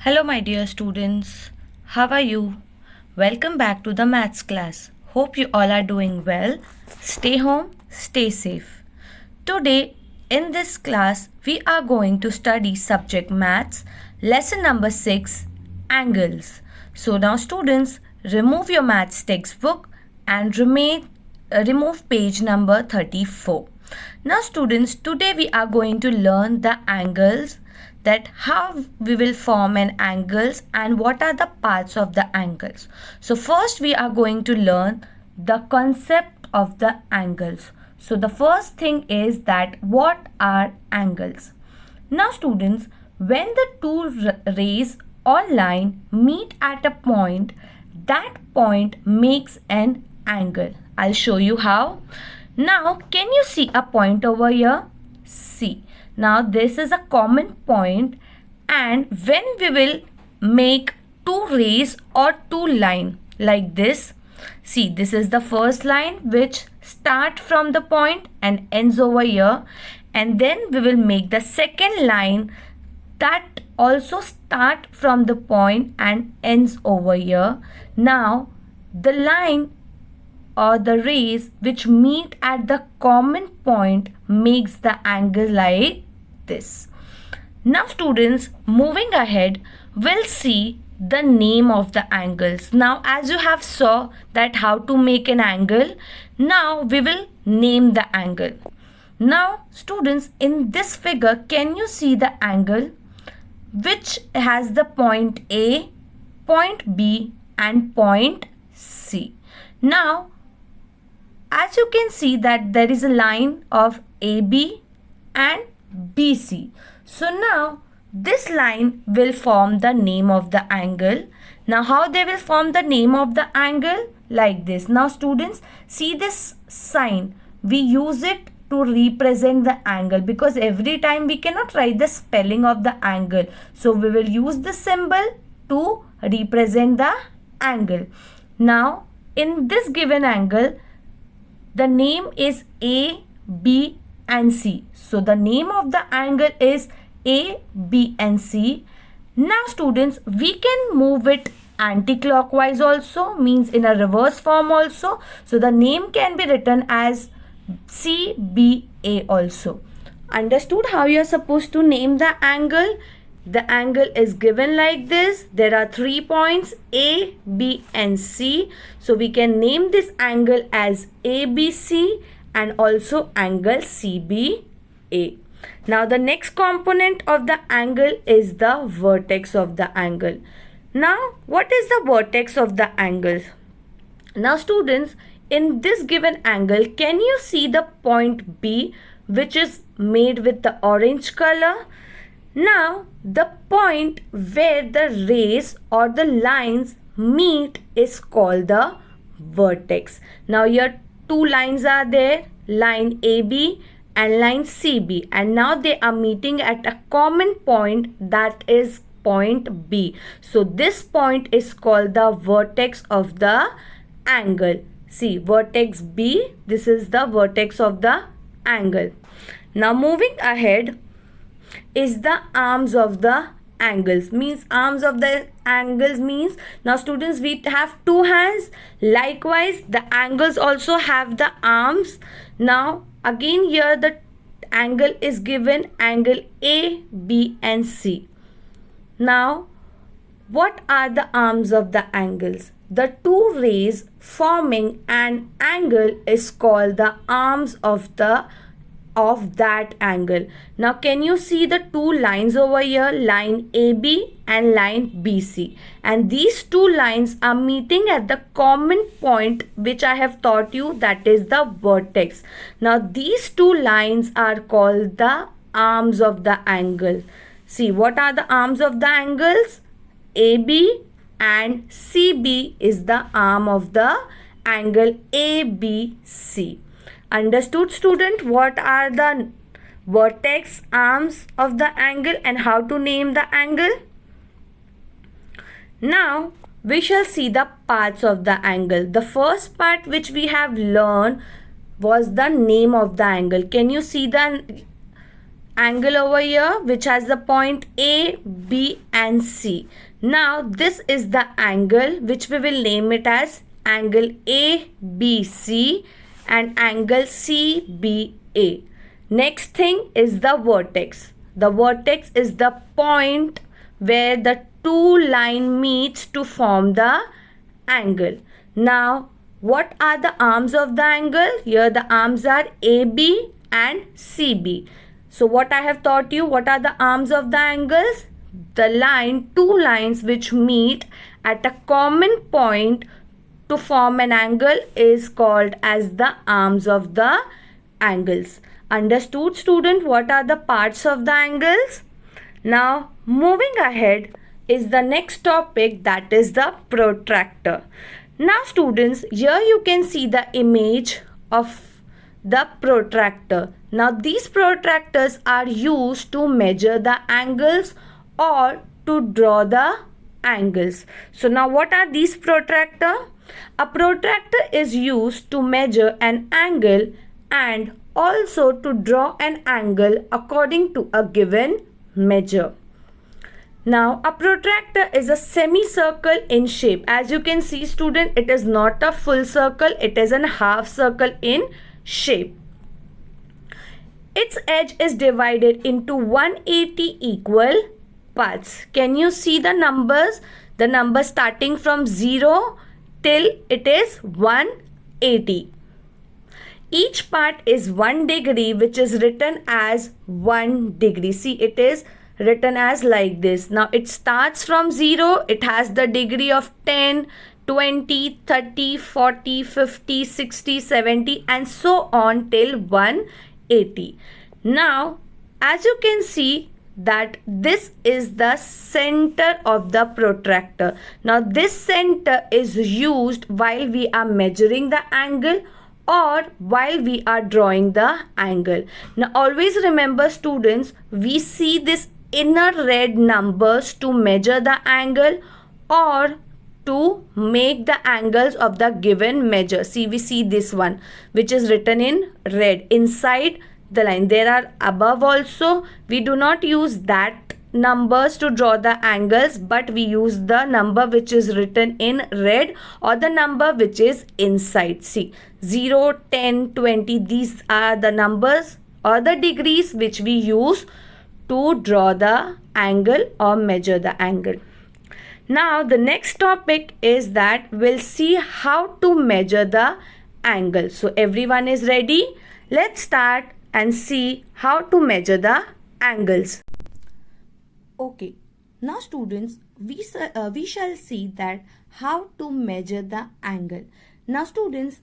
Hello, my dear students. How are you? Welcome back to the maths class. Hope you all are doing well. Stay home, stay safe. Today, in this class, we are going to study subject maths, lesson number 6, angles. So now, students, remove your maths textbook and remove page number 34. Now, students, today we are going to learn the angles, that how we will form an angles and what are the parts of the angles. So first we are going to learn the concept of the angles. So the first thing is that what are angles? Now students, when the two rays or line meet at a point, that point makes an angle. I'll show you how. Now can you see a point over here? See. Now this is a common point, and when we will make two rays or two line like this, see, this is the first line which start from the point and ends over here, and then we will make the second line that also start from the point and ends over here. Now the line or the rays which meet at the common point makes the angle like this. Now students, moving ahead, we'll see the name of the angles. Now as you have saw that how to make an angle, now we will name the angle. Now students, in this figure, can you see the angle which has the point A, point B and point C? Now as you can see that there is a line of AB and BC. So now this line will form the name of the angle. Now how they will form the name of the angle? Like this. Now students, see this sign. We use it to represent the angle because every time we cannot write the spelling of the angle. So we will use the symbol to represent the angle. Now in this given angle, the name is A, B and C. So the name of the angle is A, B and C. Now students, we can move it anti-clockwise also, means in a reverse form also. So the name can be written as C, B, A also. Understood how you are supposed to name the angle? The angle is given like this. There are 3 points A, B and C. So we can name this angle as ABC and also angle CBA. Now the next component of the angle is the vertex of the angle. Now what is the vertex of the angles? Now students, in this given angle, can you see the point B which is made with the orange color? Now the point where the rays or the lines meet is called the vertex. Now here two lines are there, line AB and line CB, and now they are meeting at a common point, that is point B. So this point is called the vertex of the angle. See, vertex B, this is the vertex of the angle. Now moving ahead is the arms of the angles. Means arms of the angles means, now students, we have two hands. Likewise the angles also have the arms. Now again here the angle is given, angle A, B and C. Now what are the arms of the angles? The two rays forming an angle is called the arms of that angle. Now can you see the two lines over here, line AB and line BC, and these two lines are meeting at the common point which I have taught you, that is the vertex. Now these two lines are called the arms of the angle. See, what are the arms of the angles? AB and CB is the arm of the angle ABC. Understood student, what are the vertex, arms of the angle and how to name the angle? Now we shall see the parts of the angle. The first part which we have learned was the name of the angle. Can you see the angle over here which has the point A, B and C. Now this is the angle which we will name it as angle ABC and angle CBA. Next thing is the vertex. The vertex is the point where the two line meets to form the angle. Now what are the arms of the angle? Here the arms are AB and CB. So what I have taught you, what are the arms of the angles? The line, two lines which meet at a common point to form an angle is called as the arms of the angles. Understood, student? What are the parts of the angles? Now moving ahead is the next topic, that is the protractor. Now students, here you can see the image of the protractor. Now these protractors are used to measure the angles or to draw the angles. So now what are these protractor? A protractor is used to measure an angle and also to draw an angle according to a given measure. Now a protractor is a semicircle in shape. As you can see student, it is not a full circle, it is a half circle in shape. Its edge is divided into 180 equal parts. Can you see the numbers? The numbers starting from 0 till it is 180. Each part is 1 degree, which is written as 1 degree. See, it is written as like this. Now it starts from 0. It has the degree of 10, 20, 30, 40, 50, 60, 70 and so on till 180. Now as you can see that this is the center of the protractor. Now this center is used while we are measuring the angle or while we are drawing the angle. Now always remember students, we see this inner red numbers to measure the angle or to make the angles of the given measure. See, we see this one which is written in red inside the line. There are above also. We do not use that numbers to draw the angles, but we use the number which is written in red or the number which is inside. See, 0, 10, 20, these are the numbers or the degrees which we use to draw the angle or measure the angle. Now the next topic is that we'll see how to measure the angle. So everyone is ready? Let's start and see how to measure the angles. Okay, now students, we shall see that how to measure the angle. Now students,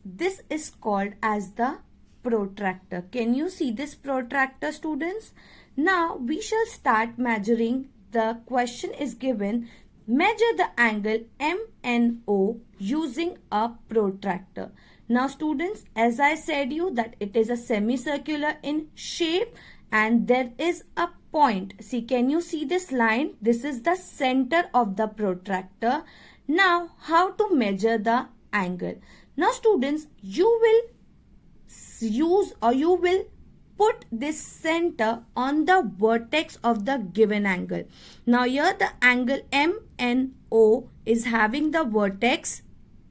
this is called as the protractor. Can you see this protractor, students? Now we shall start measuring. The question is given, measure the angle MNO using a protractor. Now students, as I said you that it is a semicircular in shape and there is a point. See, can you see this line? This is the center of the protractor. Now how to measure the angle? Now students, you will use or you will put this center on the vertex of the given angle. Now here the angle MNO is having the vertex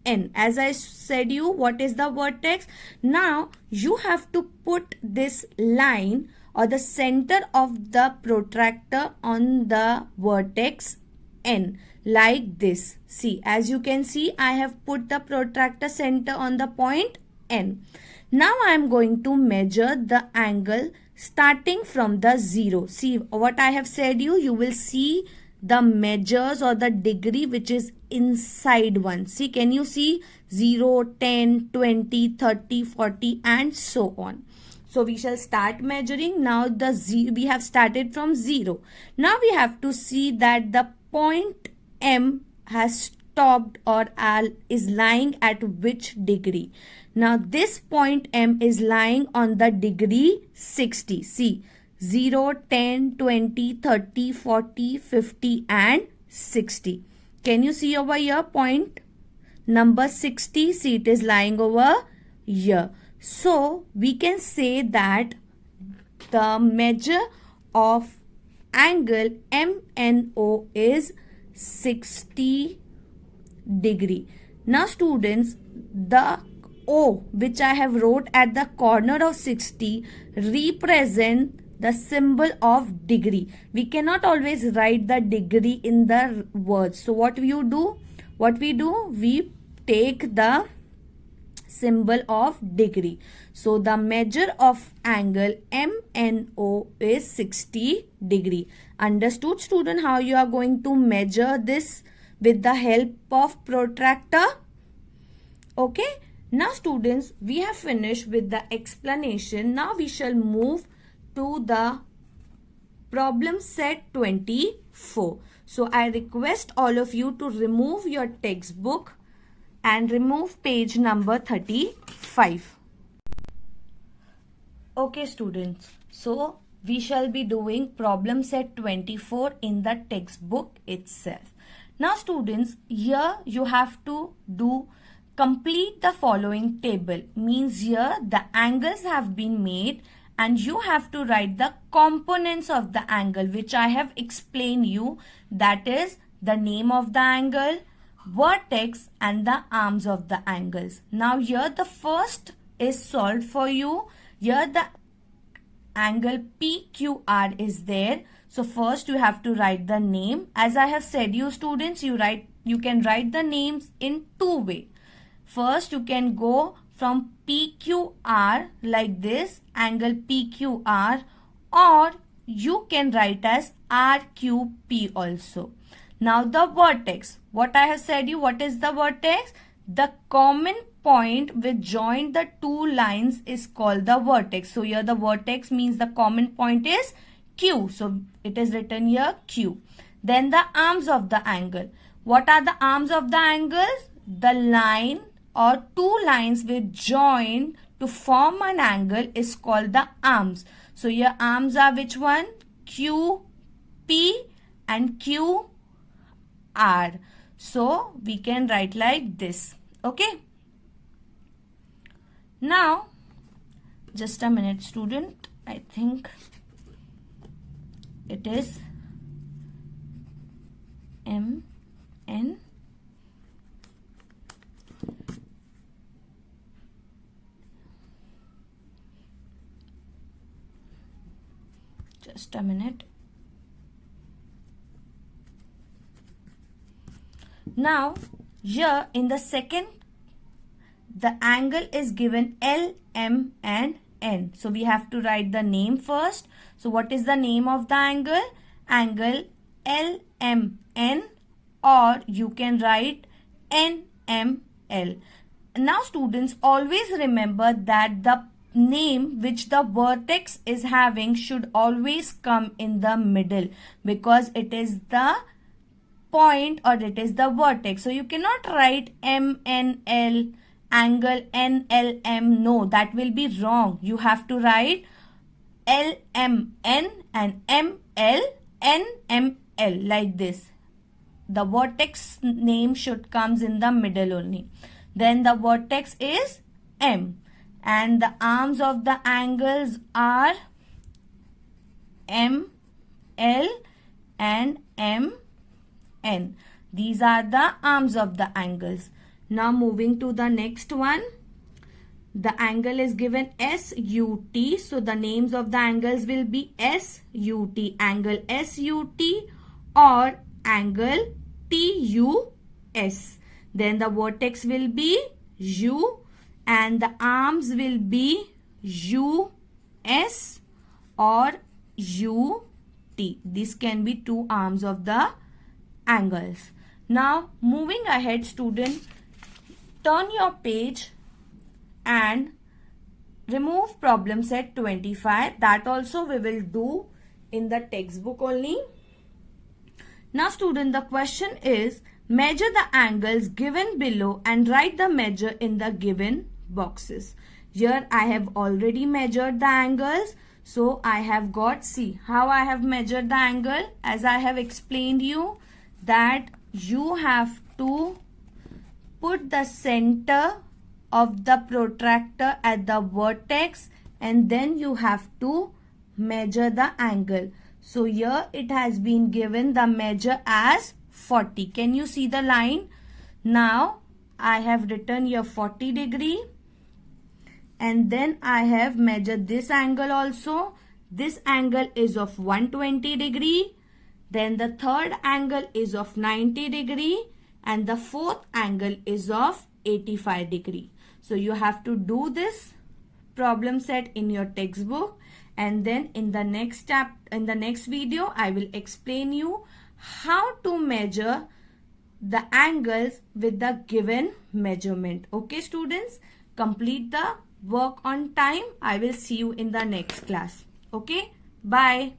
N. As I said you, what is the vertex? Now you have to put this line or the center of the protractor on the vertex N like this. See, as you can see, I have put the protractor center on the point N. Now I am going to measure the angle starting from the 0. See what I have said you will see the measures or the degree which is inside one. See, can you see 0, 10, 20, 30, 40 and so on. So we shall start measuring. Now we have started from 0. Now we have to see that the point M has stopped or is lying at which degree. Now this point M is lying on the degree 60. See, 0, 10, 20, 30, 40, 50 and 60. Can you see over here point number 60? See, it is lying over here. So we can say that the measure of angle MNO is 60 degree. Now students, the O which I have wrote at the corner of 60 represent the symbol of degree. We cannot always write the degree in the words. So what we do? We take the symbol of degree. So the measure of angle MNO is 60 degree. Understood student how you are going to measure this with the help of protractor? Okay. Now students, we have finished with the explanation. Now we shall move to the problem set 24. So I request all of you to remove your textbook and remove page number 35. Okay students, so we shall be doing problem set 24 in the textbook itself. Now students, here you have to complete the following table. Means here the angles have been made and you have to write the components of the angle which I have explained you. That is the name of the angle, vertex and the arms of the angles. Now here the first is solved for you. Here the angle PQR is there. So first you have to write the name. As I have said you students, you can write the names in two ways. First you can go from PQR like this, angle PQR, or you can write as RQP also. Now the vertex, what I have said you, what is the vertex? The common point which join the two lines is called the vertex. So here the vertex means the common point is Q. So it is written here Q. Then the arms of the angle. What are the arms of the angles? The line or two lines which join to form an angle is called the arms. So your arms are which one? QP and QR. So we can write like this. Okay. Now, just a minute student. I think it is MN. Just a minute. Now, here in the second, the angle is given L, M and N. So we have to write the name first. So what is the name of the angle? Angle LMN, or you can write NML. Now students, always remember that the name which the vertex is having should always come in the middle, because it is the point or it is the vertex. So you cannot write MNL, angle NLM. No, that will be wrong. You have to write LMN and ML NML like this. The vertex name should comes in the middle only. Then the vertex is M. And the arms of the angles are M, L and M, N. These are the arms of the angles. Now moving to the next one. The angle is given SUT. So the names of the angles will be SUT. Angle SUT or angle TUS. Then the vertex will be U. And the arms will be US or UT. These can be two arms of the angles. Now moving ahead student, turn your page and remove problem set 25. That also we will do in the textbook only. Now student, the question is, measure the angles given below and write the measure in the given boxes. Here I have already measured the angles. So I have got, see how I have measured the angle. As I have explained you that you have to put the center of the protractor at the vertex and then you have to measure the angle. So here it has been given the measure as 40. Can you see the line? Now I have written here 40 degree, and then I have measured this angle also. This angle is of 120 degree. Then the third angle is of 90 degree, and the fourth angle is of 85 degree. So you have to do this problem set in your textbook, and then in the next video I will explain you how to measure the angles with the given measurement. Okay students, complete the work on time. I will see you in the next class. Okay, bye.